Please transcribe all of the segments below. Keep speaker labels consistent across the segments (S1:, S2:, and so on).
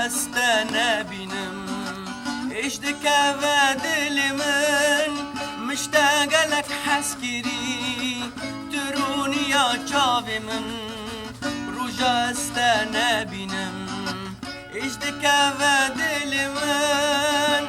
S1: است نبینم اشتکه و دل من مشتاق لك حسكري تروني يا چاوي من روجا است نبینم اشتکه و دل من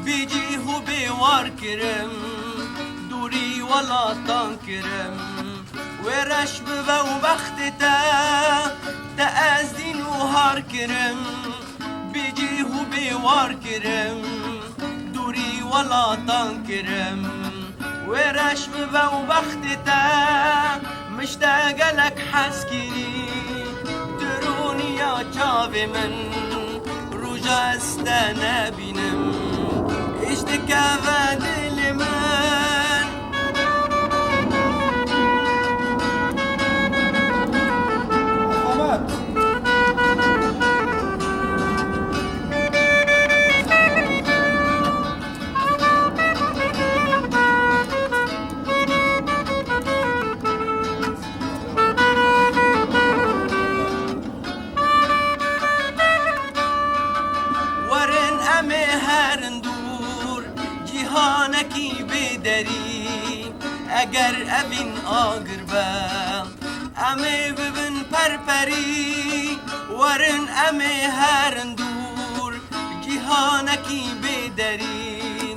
S1: بيجيه بيوار كرم دوري ولا تنكرم ورش ببا وبختتا تأذين وهار كرم بيجيه بيوار كرم دوري ولا تنكرم ورش ببا وبختتا مشتاق لك حسكري تروني يا چاوي من روجا است نبینم اشتکه و دل من ورن امه هرندور جیهانکی بدری اگر ابین آگر با امه ببن پرپری ورن امه هرندور جیهانکی بدری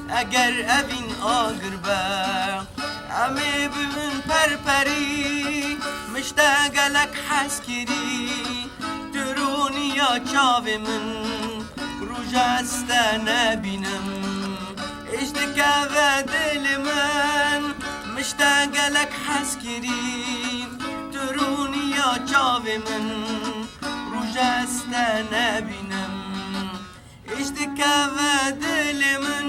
S1: اگر ابین آگر با امه ببن پرپری مشتاق لك حسكري تروني يا چاوي من روجا است نبینم اشتکه و دل من مشتاق لك حسكري تروني يا چاوي من روجا است نبینم اشتکه و دل من